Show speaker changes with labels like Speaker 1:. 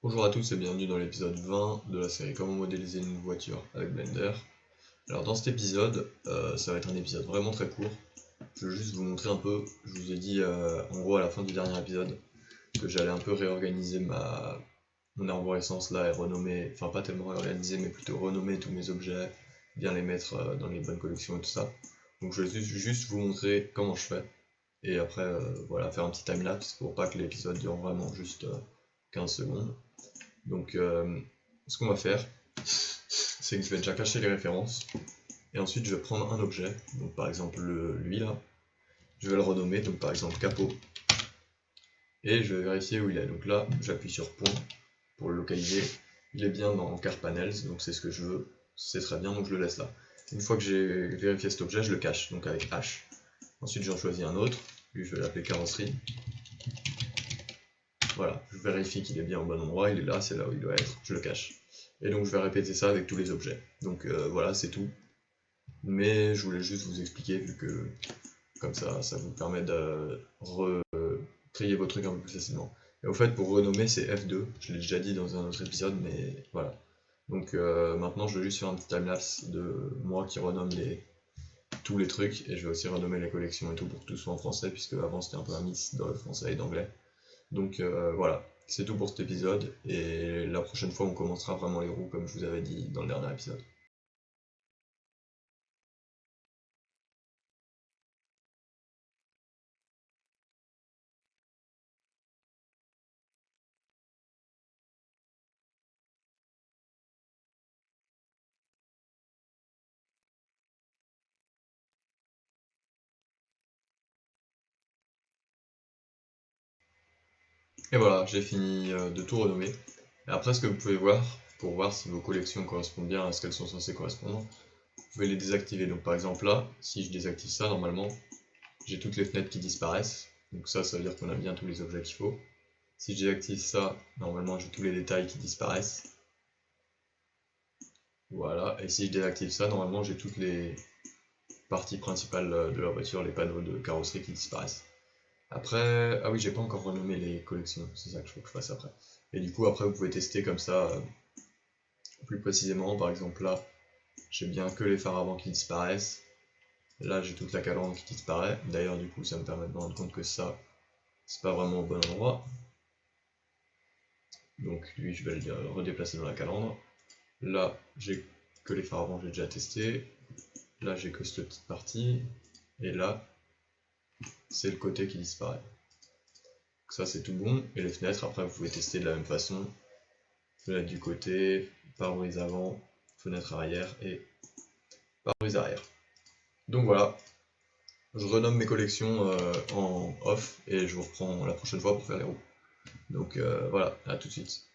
Speaker 1: Bonjour à tous et bienvenue dans l'épisode 20 de la série Comment modéliser une voiture avec Blender. Alors dans cet épisode, ça va être un épisode vraiment très court. Je veux juste vous montrer un peu, je vous ai dit en gros à la fin du dernier épisode que j'allais un peu réorganiser mon arborescence là et renommer, enfin pas tellement réorganiser mais plutôt renommer tous mes objets, bien les mettre dans les bonnes collections et tout ça. Donc je vais juste vous montrer comment je fais et après voilà, faire un petit timelapse pour pas que l'épisode dure vraiment juste 15 secondes. Donc ce qu'on va faire, c'est que je vais déjà cacher les références, et ensuite je vais prendre un objet, donc par exemple lui là, je vais le renommer, donc par exemple capot, et je vais vérifier où il est. Donc là, j'appuie sur point pour le localiser, il est bien dans car panels, donc c'est ce que je veux, c'est très bien, donc je le laisse là. Une fois que j'ai vérifié cet objet, je le cache, donc avec H. Ensuite j'en choisis un autre, lui je vais l'appeler carrosserie. Voilà, je vérifie qu'il est bien au bon endroit, il est là, c'est là où il doit être, je le cache. Et donc je vais répéter ça avec tous les objets. Donc voilà, c'est tout. Mais je voulais juste vous expliquer, vu que comme ça vous permet de trier vos trucs un peu plus facilement. Et au fait, pour renommer, c'est F2, je l'ai déjà dit dans un autre épisode, mais voilà. Donc maintenant, je vais juste faire un petit timelapse de moi qui renomme tous les trucs, et je vais aussi renommer les collections et tout pour que tout soit en français, puisque avant c'était un peu un mix de français et d'anglais. Donc voilà, c'est tout pour cet épisode, et la prochaine fois on commencera vraiment les roues comme je vous avais dit dans le dernier épisode. Et voilà, j'ai fini de tout renommer. Et après, ce que vous pouvez voir, pour voir si vos collections correspondent bien à ce qu'elles sont censées correspondre, vous pouvez les désactiver. Donc par exemple là, si je désactive ça, normalement, j'ai toutes les fenêtres qui disparaissent. Donc ça veut dire qu'on a bien tous les objets qu'il faut. Si je désactive ça, normalement j'ai tous les détails qui disparaissent. Voilà, et si je désactive ça, normalement j'ai toutes les parties principales de la voiture, les panneaux de carrosserie qui disparaissent. Après, ah oui, j'ai pas encore renommé les collections, c'est ça que je faut que je fasse après. Et du coup, après, vous pouvez tester comme ça plus précisément. Par exemple, là, j'ai bien que les phares avant qui disparaissent. Là, j'ai toute la calandre qui disparaît. D'ailleurs, du coup, ça me permet de me rendre compte que ça, c'est pas vraiment au bon endroit. Donc, lui, je vais le redéplacer dans la calandre. Là, j'ai que les phares avant, j'ai déjà testé. Là, j'ai que cette petite partie. Et là, c'est le côté qui disparaît. Donc ça, c'est tout bon. Et les fenêtres, après, vous pouvez tester de la même façon. Fenêtre du côté, pare-brise avant, fenêtre arrière et pare-brise arrière. Donc voilà, je renomme mes collections en off et je vous reprends la prochaine fois pour faire les roues. Donc voilà, à tout de suite.